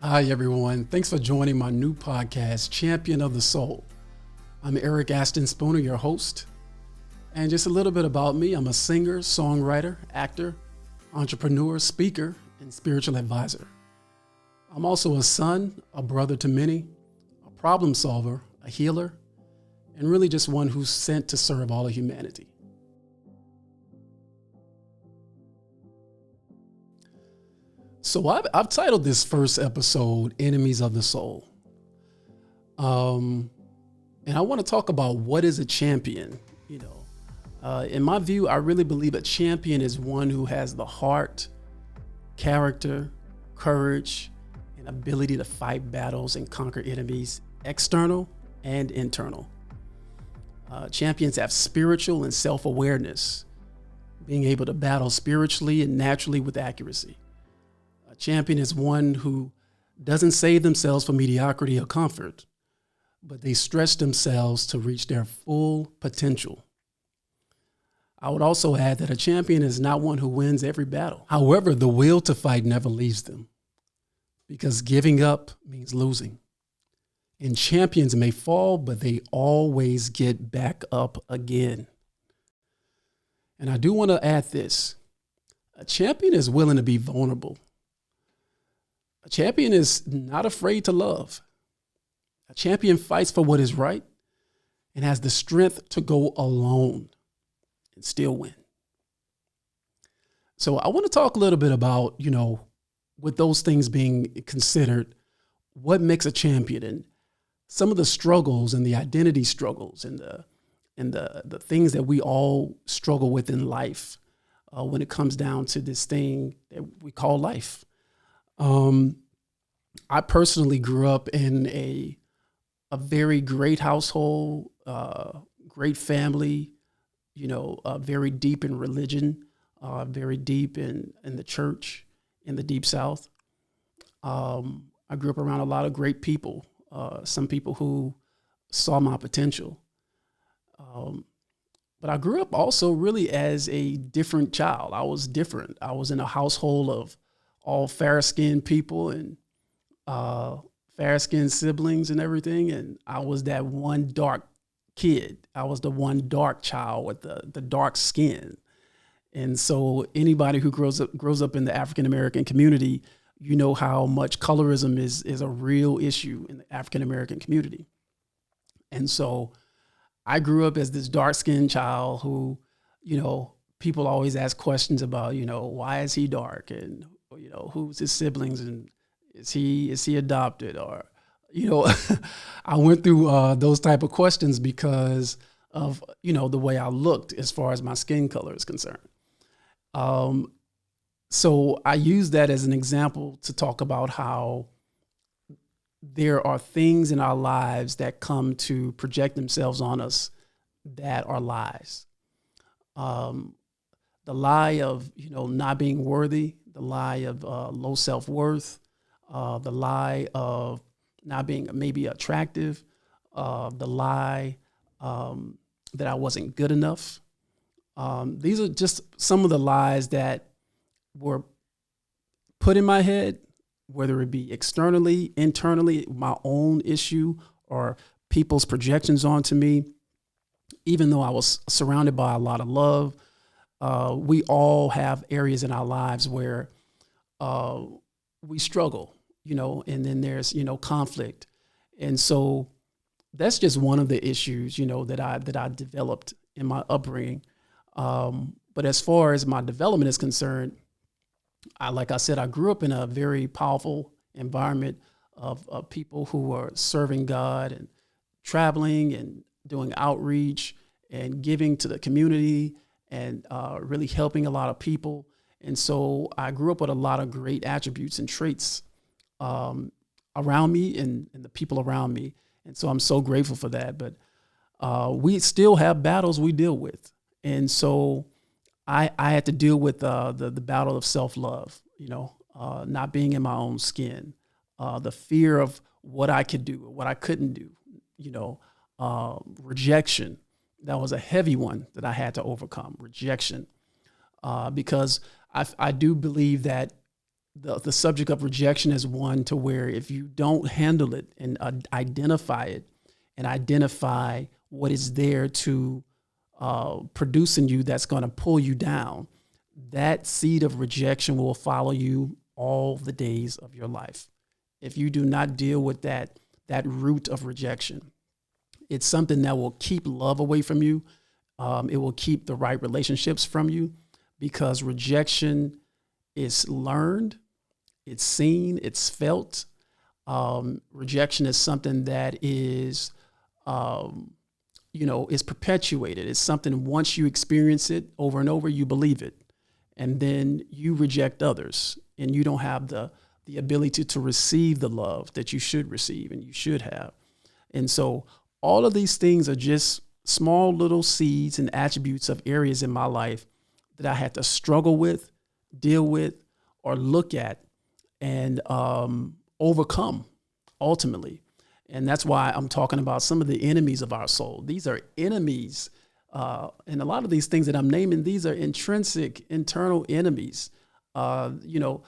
Hi, everyone. Thanks for joining my new podcast, Champion of the Soul. I'm Eric Ashton Spooner, your host. And just a little bit about me. I'm a singer, songwriter, actor, entrepreneur, speaker, and spiritual advisor. I'm also a son, a brother to many, a problem solver, a healer, and really just one who's sent to serve all of humanity. So I've titled this first episode, Enemies of the Soul. And I want to talk about what is a champion. In my view, I really believe a champion is one who has the heart, character, courage, and ability to fight battles and conquer enemies, external and internal. Champions have spiritual and self-awareness, being able to battle spiritually and naturally with accuracy. A champion is one who doesn't save themselves for mediocrity or comfort, but they stretch themselves to reach their full potential. I would also add that a champion is not one who wins every battle. However, the will to fight never leaves them, because giving up means losing. And champions may fall, but they always get back up again. And I do want to add this. A champion is willing to be vulnerable. A champion is not afraid to love. A champion fights for what is right and has the strength to go alone and still win. So I want to talk a little bit about, with those things being considered, what makes a champion and some of the struggles and the identity struggles and the things that we all struggle with in life when it comes down to this thing that we call life. I personally grew up in a very great household, great family, very deep in religion, very deep in the church, in the Deep South. I grew up around a lot of great people, some people who saw my potential. But I grew up also really as a different child. I was different. I was in a household of all fair-skinned people and fair-skinned siblings and everything. And I was that one dark kid. I was the one dark child with the dark skin. And so anybody who grows up in the African-American community, you know how much colorism is a real issue in the African-American community. And so I grew up as this dark-skinned child who, people always ask questions about, why is he dark? And, who's his siblings? And is he adopted? Or, I went through those type of questions because of, the way I looked as far as my skin color is concerned. So I use that as an example to talk about how there are things in our lives that come to project themselves on us that are lies. The lie of, not being worthy, the lie of low self-worth, the lie of not being maybe attractive, the lie that I wasn't good enough. These are just some of the lies that were put in my head, whether it be externally, internally, my own issue, or people's projections onto me. Even though I was surrounded by a lot of love, we all have areas in our lives where we struggle, and then there's, conflict. And so that's just one of the issues, that I developed in my upbringing. But as far as my development is concerned, like I said, I grew up in a very powerful environment of people who were serving God and traveling and doing outreach and giving to the community and really helping a lot of people. And so I grew up with a lot of great attributes and traits around me and the people around me. And so I'm so grateful for that. But we still have battles we deal with. And so I had to deal with the battle of self-love, not being in my own skin, the fear of what I could do or what I couldn't do, rejection. That was a heavy one that I had to overcome, rejection, because I do believe that the subject of rejection is one to where if you don't handle it and identify it and identify what is there to produce in you that's going to pull you down, that seed of rejection will follow you all the days of your life. If you do not deal with that root of rejection, it's something that will keep love away from you. It will keep the right relationships from you, because rejection is learned, it's seen, it's felt. Rejection is something that is, is perpetuated. It's something, once you experience it over and over, you believe it. And then you reject others, and you don't have the ability to receive the love that you should receive and you should have. And so all of these things are just small little seeds and attributes of areas in my life that I had to struggle with, deal with, or look at and overcome ultimately. And that's why I'm talking about some of the enemies of our soul. These are enemies. And a lot of these things that I'm naming, these are intrinsic, internal enemies. Your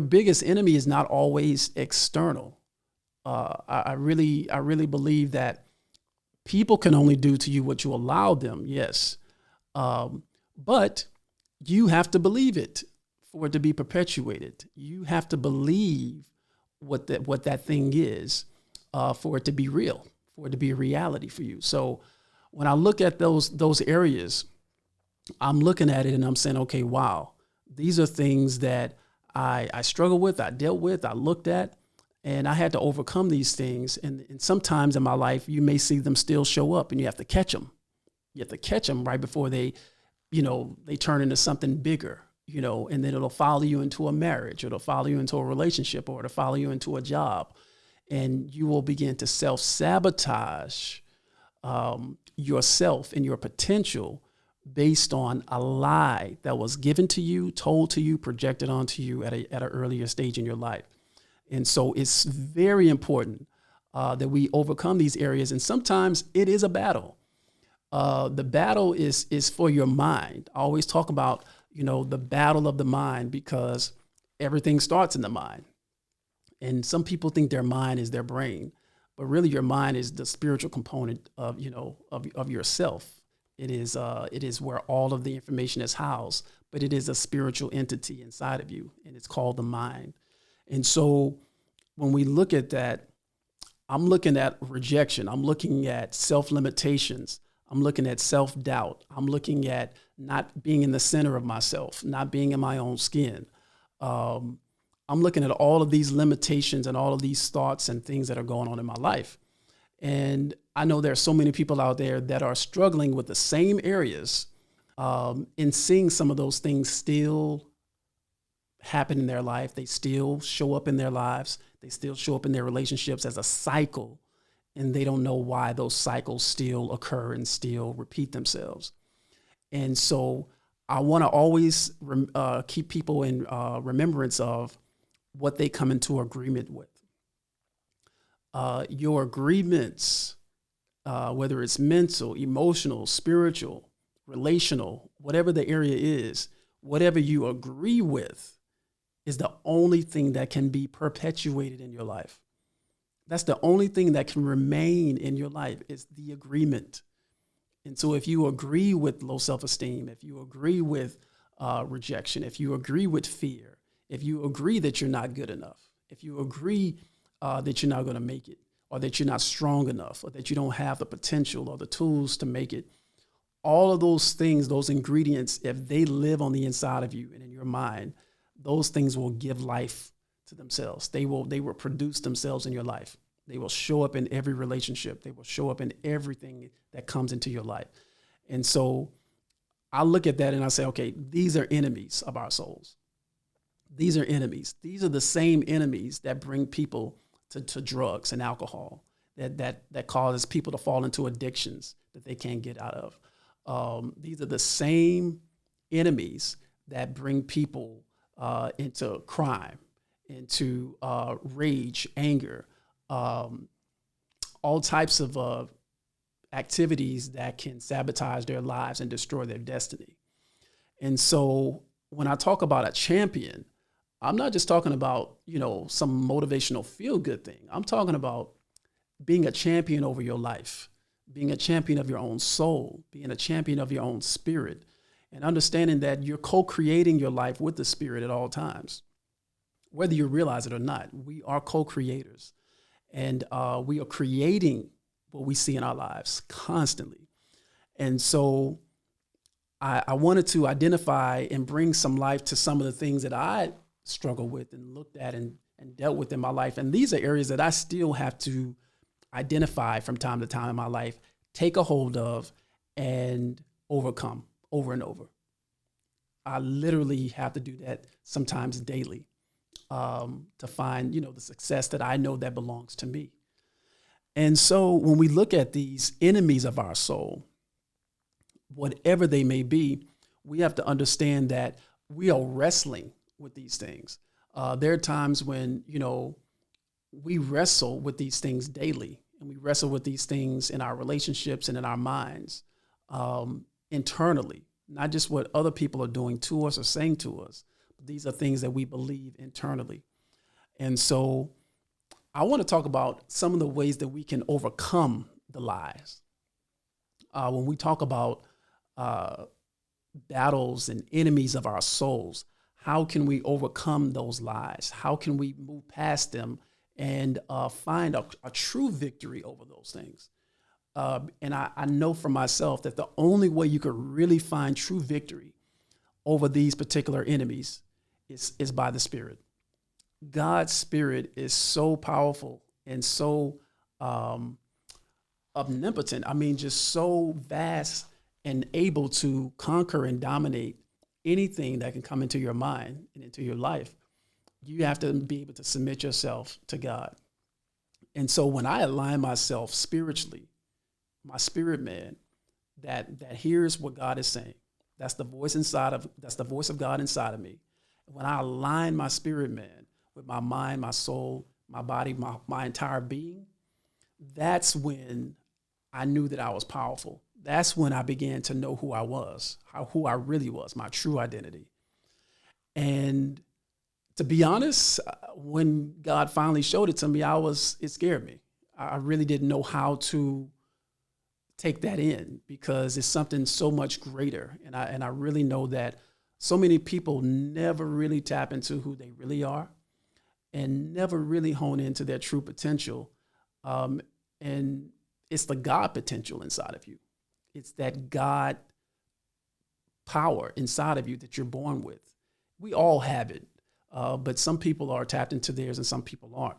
biggest enemy is not always external. I really believe that people can only do to you what you allow them. Yes. But you have to believe it for it to be perpetuated. You have to believe what that thing is for it to be real, for it to be a reality for you. So when I look at those areas, I'm looking at it and I'm saying, okay, wow, these are things that I struggled with, I dealt with, I looked at, and I had to overcome these things. And sometimes in my life, you may see them still show up, and you have to catch them. You have to catch them right before they turn into something bigger, and then it'll follow you into a marriage, or it'll follow you into a relationship, or it'll follow you into a job. And you will begin to self-sabotage yourself and your potential based on a lie that was given to you, told to you, projected onto you at an earlier stage in your life. And so it's very important that we overcome these areas. And sometimes it is a battle. The battle is for your mind. I always talk about, the battle of the mind, because everything starts in the mind. And some people think their mind is their brain, but really your mind is the spiritual component of yourself. It is where all of the information is housed, but it is a spiritual entity inside of you, and it's called the mind. And so when we look at that, I'm looking at rejection. I'm looking at self-limitations. I'm looking at self-doubt. I'm looking at not being in the center of myself, not being in my own skin. I'm looking at all of these limitations and all of these thoughts and things that are going on in my life. And I know there are so many people out there that are struggling with the same areas, and seeing some of those things still happen in their life. They still show up in their lives. They still show up in their relationships as a cycle, and they don't know why those cycles still occur and still repeat themselves. And so I want to always keep people in remembrance of what they come into agreement with. Your agreements, whether it's mental, emotional, spiritual, relational, whatever the area is, whatever you agree with is the only thing that can be perpetuated in your life. That's the only thing that can remain in your life, is the agreement. And so if you agree with low self-esteem, if you agree with rejection, if you agree with fear, if you agree that you're not good enough, if you agree that you're not going to make it, or that you're not strong enough, or that you don't have the potential or the tools to make it, all of those things, those ingredients, if they live on the inside of you and in your mind, those things will give life to themselves. They will produce themselves in your life. They will show up in every relationship. They will show up in everything that comes into your life. And so I look at that and I say, okay, these are enemies of our souls. These are enemies. These are the same enemies that bring people to drugs and alcohol, that causes people to fall into addictions that they can't get out of. These are the same enemies that bring people into crime, into rage, anger, all types of activities that can sabotage their lives and destroy their destiny. And so when I talk about a champion, I'm not just talking about, some motivational feel good thing. I'm talking about being a champion over your life, being a champion of your own soul, being a champion of your own spirit, and understanding that you're co-creating your life with the spirit at all times. Whether you realize it or not, we are co-creators, and we are creating what we see in our lives constantly. And so I wanted to identify and bring some life to some of the things that I struggled with and looked at and dealt with in my life. And these are areas that I still have to identify from time to time in my life, take a hold of, and overcome over and over. I literally have to do that sometimes daily to find, the success that I know that belongs to me. And so when we look at these enemies of our soul, whatever they may be, we have to understand that we are wrestling with these things. There are times when, we wrestle with these things daily, and we wrestle with these things in our relationships and in our minds, internally, not just what other people are doing to us or saying to us. But these are things that we believe internally. And so I want to talk about some of the ways that we can overcome the lies. When we talk about battles and enemies of our souls, how can we overcome those lies? How can we move past them and find a true victory over those things? And I know for myself that the only way you could really find true victory over these particular enemies is by the Spirit. God's Spirit is so powerful and so omnipotent. I mean, just so vast and able to conquer and dominate anything that can come into your mind and into your life. You have to be able to submit yourself to God. And so when I align myself spiritually, my spirit man, that hears what God is saying, that's the voice of God inside of me. When I align my spirit man with my mind, my soul, my body, my entire being, that's when I knew that I was powerful. That's when I began to know who I was, who I really was, my true identity. And to be honest, when God finally showed it to me, it scared me. I really didn't know how to take that in, because it's something so much greater. And I really know that so many people never really tap into who they really are and never really hone into their true potential. And it's the God potential inside of you. It's that God power inside of you that you're born with. We all have it, but some people are tapped into theirs and some people aren't.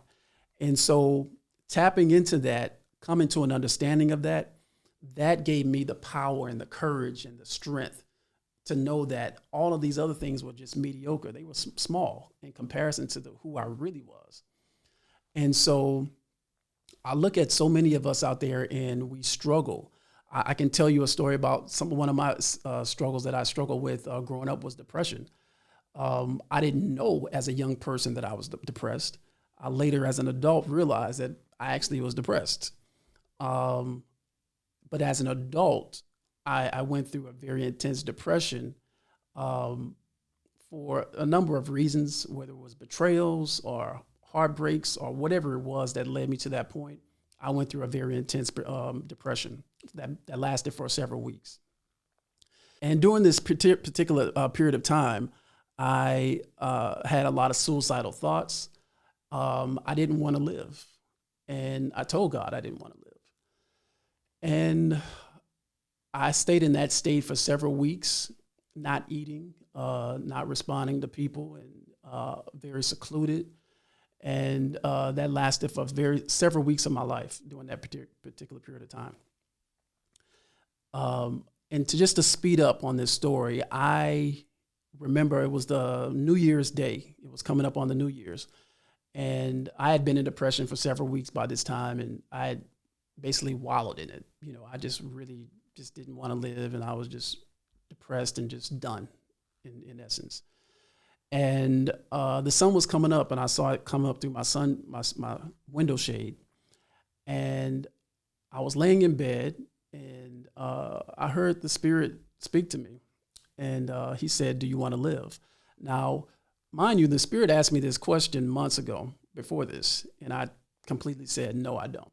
And so tapping into that, coming to an understanding of that gave me the power and the courage and the strength to know that all of these other things were just mediocre. They were small in comparison to who I really was. And so I look at so many of us out there and we struggle. I can tell you a story about one of my struggles that I struggled with growing up was depression. I didn't know as a young person that I was depressed. I later, as an adult, realized that I actually was depressed. But as an adult, I went through a very intense depression for a number of reasons, whether it was betrayals or heartbreaks or whatever it was that led me to that point. I went through a very intense depression that lasted for several weeks. And during this particular period of time, I had a lot of suicidal thoughts. I didn't want to live. And I told God I didn't want to live. And I stayed in that state for several weeks, not eating, not responding to people, and very secluded. And that lasted for several weeks of my life during that particular period of time. And just to speed up on this story, I remember it was the New Year's Day. It was coming up on the New Year's. And I had been in depression for several weeks by this time, and I had basically wallowed in it. I just really just didn't want to live, and I was just depressed and just done in essence. And the sun was coming up, and I saw it come up through my window shade. And I was laying in bed, and I heard the Spirit speak to me. And he said, "Do you want to live?" Now, mind you, the Spirit asked me this question months ago before this, and I completely said, no, I don't.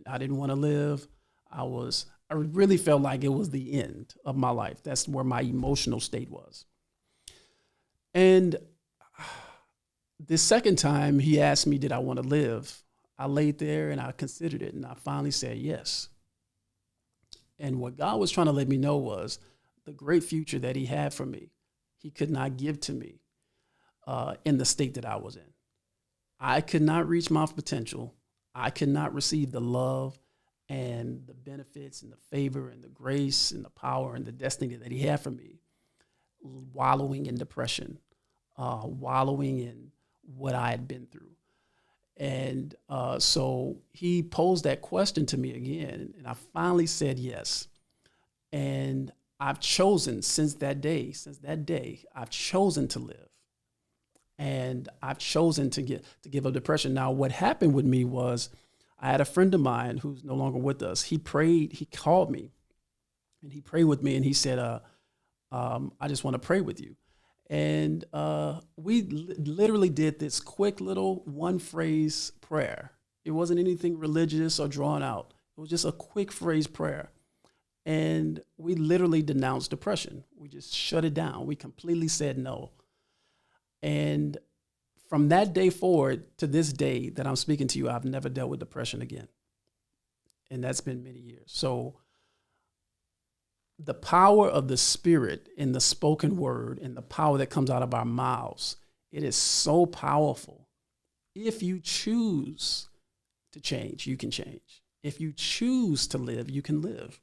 I didn't want to live. I really felt like it was the end of my life. That's where my emotional state was. And the second time he asked me, did I want to live? I laid there and I considered it, and I finally said yes. And what God was trying to let me know was the great future that he had for me, he could not give to me in the state that I was in. I could not reach my potential. I could not receive the love and the benefits and the favor and the grace and the power and the destiny that he had for me, wallowing in depression, wallowing in what I had been through. And so he posed that question to me again, and I finally said yes. And I've chosen since that day, I've chosen to live. And I've chosen to give up depression. Now, what happened with me was I had a friend of mine who's no longer with us. He called me, and he prayed with me, and he said, I just want to pray with you. And we literally did this quick little one-phrase prayer. It wasn't anything religious or drawn out. It was just a quick phrase prayer. And we literally denounced depression. We just shut it down. We completely said no. And from that day forward to this day that I'm speaking to you, I've never dealt with depression again. And that's been many years. So the power of the Spirit in the spoken word and the power that comes out of our mouths, it is so powerful. If you choose to change, you can change. If you choose to live, you can live.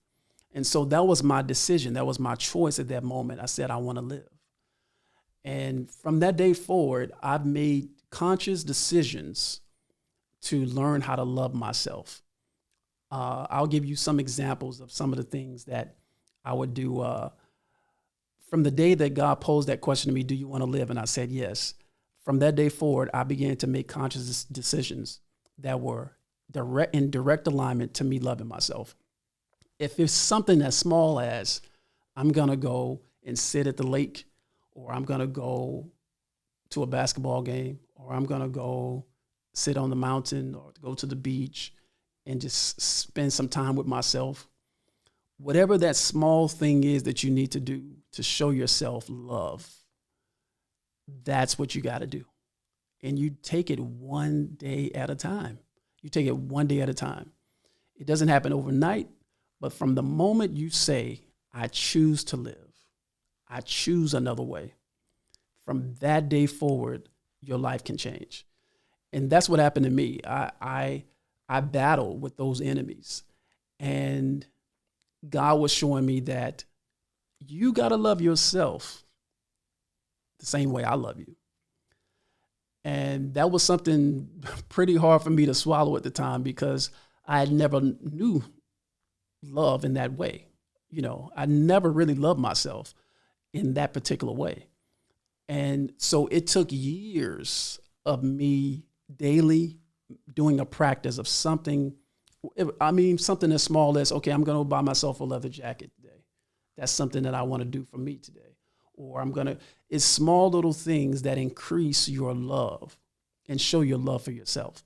And so that was my decision. That was my choice at that moment. I said, I want to live. And from that day forward, I've made conscious decisions to learn how to love myself. I'll give you some examples of some of the things that I would do. From the day that God posed that question to me, do you want to live? And I said yes. From that day forward, I began to make conscious decisions that were in direct alignment to me loving myself. If it's something as small as I'm going to go and sit at the lake, or I'm going to go to a basketball game, or I'm going to go sit on the mountain or go to the beach and just spend some time with myself. Whatever that small thing is that you need to do to show yourself love, that's what you got to do. And you take it one day at a time. You take it one day at a time. It doesn't happen overnight, but from the moment you say, I choose to live, I choose another way, from that day forward, your life can change. And that's what happened to me. I battled with those enemies. And God was showing me that you got to love yourself the same way I love you. And that was something pretty hard for me to swallow at the time, because I had never knew love in that way. You know, I never really loved myself in that particular way. And so it took years of me daily doing a practice of something. I mean, something as small as, okay, I'm going to buy myself a leather jacket today. That's something that I want to do for me today. Or it's small little things that increase your love and show your love for yourself.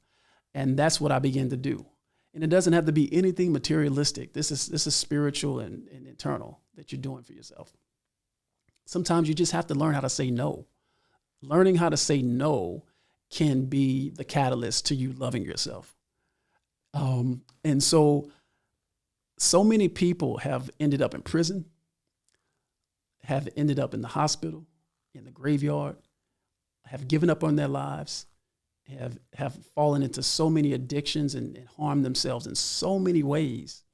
And that's what I began to do. And it doesn't have to be anything materialistic. This is spiritual and internal that you're doing for yourself. Sometimes you just have to learn how to say no. Learning how to say no can be the catalyst to you loving yourself. And so many people have ended up in prison, have ended up in the hospital, in the graveyard, have given up on their lives, have fallen into so many addictions and harmed themselves in so many ways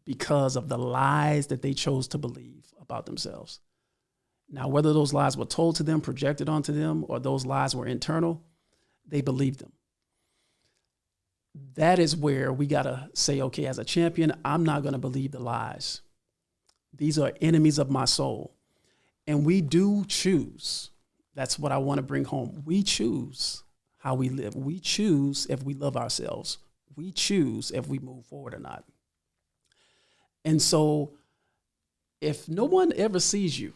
because of the lies that they chose to believe about themselves. Now, whether those lies were told to them, projected onto them, or those lies were internal, they believed them. That is where we got to say, okay, as a champion, I'm not going to believe the lies. These are enemies of my soul. And we do choose. That's what I want to bring home. We choose how we live. We choose if we love ourselves. We choose if we move forward or not. And so if no one ever sees you,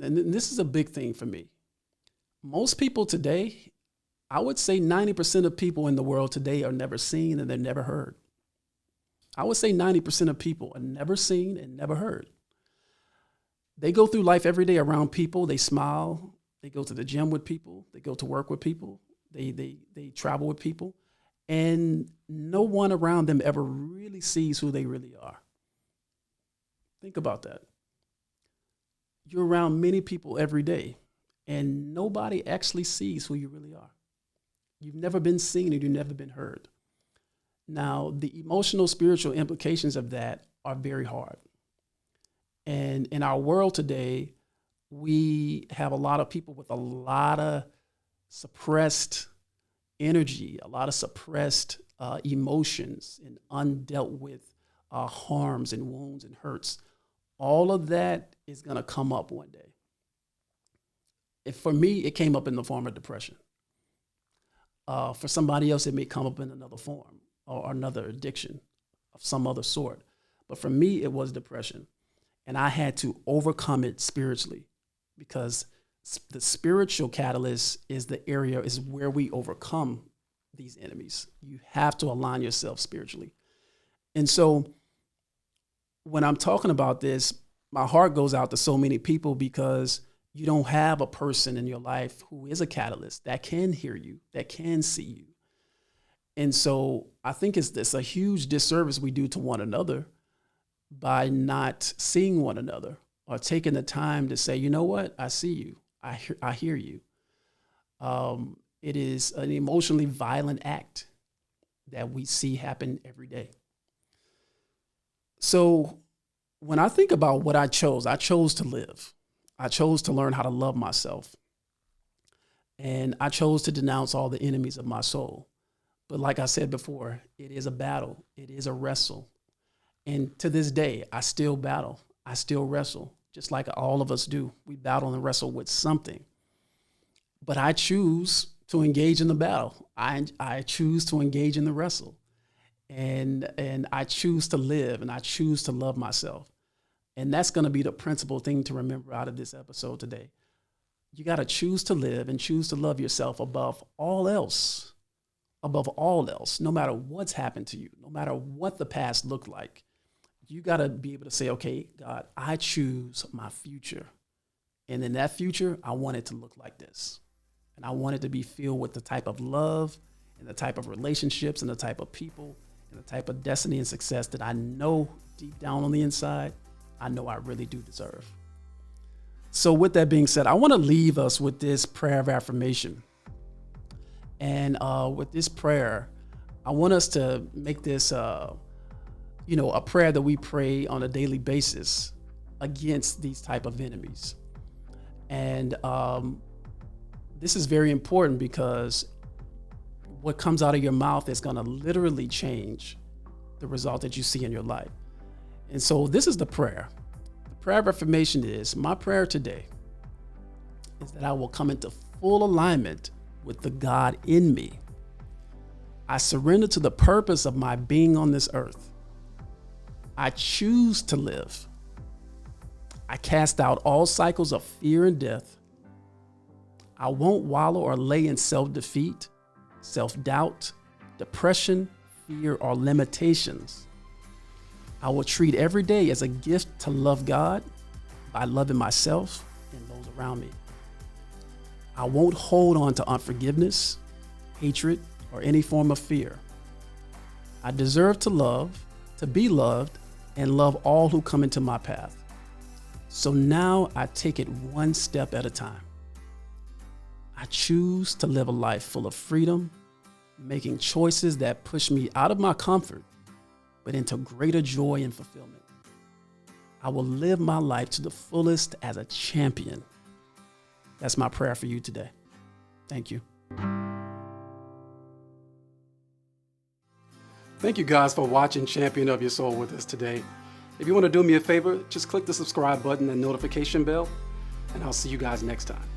and this is a big thing for me, Most people today, I would say 90% of people in the world today are never seen and they're never heard. I would say 90% of people are never seen and never heard. They go through life every day around people. They smile. They go to the gym with people. They go to work with people. They travel with people. And no one around them ever really sees who they really are. Think about that. You're around many people every day, and nobody actually sees who you really are. You've never been seen and you've never been heard. Now, the emotional, spiritual implications of that are very hard. And in our world today, we have a lot of people with a lot of suppressed energy, a lot of suppressed emotions and undealt with harms and wounds and hurts. All of that is going to come up one day. For me, it came up in the form of depression. For somebody else, it may come up in another form or another addiction of some other sort. But for me, it was depression. And I had to overcome it spiritually, because the spiritual catalyst is where we overcome these enemies. You have to align yourself spiritually. And so when I'm talking about this, my heart goes out to so many people, because you don't have a person in your life who is a catalyst that can hear you, that can see you. And so I think it's a huge disservice we do to one another by not seeing one another or taking the time to say, you know what, I see you, I hear you. It is an emotionally violent act that we see happen every day. So when I think about what I chose to live. I chose to learn how to love myself. And I chose to denounce all the enemies of my soul. But like I said before, it is a battle. It is a wrestle. And to this day, I still battle. I still wrestle, just like all of us do. We battle and wrestle with something. But I choose to engage in the battle. I choose to engage in the wrestle. And I choose to live, and I choose to love myself. And that's going to be the principal thing to remember out of this episode today. You got to choose to live and choose to love yourself above all else, no matter what's happened to you, no matter what the past looked like. You got to be able to say, okay, God, I choose my future. And in that future, I want it to look like this. And I want it to be filled with the type of love and the type of relationships and the type of people and the type of destiny and success that I know deep down on the inside, I know I really do deserve. So with that being said, I want to leave us with this prayer of affirmation. And with this prayer, I want us to make this, a prayer that we pray on a daily basis against these type of enemies. And this is very important, because what comes out of your mouth is going to literally change the result that you see in your life. And so this is the prayer. The prayer of affirmation is, my prayer today is that I will come into full alignment with the God in me. I surrender to the purpose of my being on this earth. I choose to live. I cast out all cycles of fear and death. I won't wallow or lay in self-defeat, self-doubt, depression, fear, or limitations. I will treat every day as a gift to love God by loving myself and those around me. I won't hold on to unforgiveness, hatred, or any form of fear. I deserve to love, to be loved, and love all who come into my path. So now I take it one step at a time. I choose to live a life full of freedom, making choices that push me out of my comfort, but into greater joy and fulfillment. I will live my life to the fullest as a champion. That's my prayer for you today. Thank you. Thank you guys for watching Champion of Your Soul with us today. If you want to do me a favor, just click the subscribe button and notification bell, and I'll see you guys next time.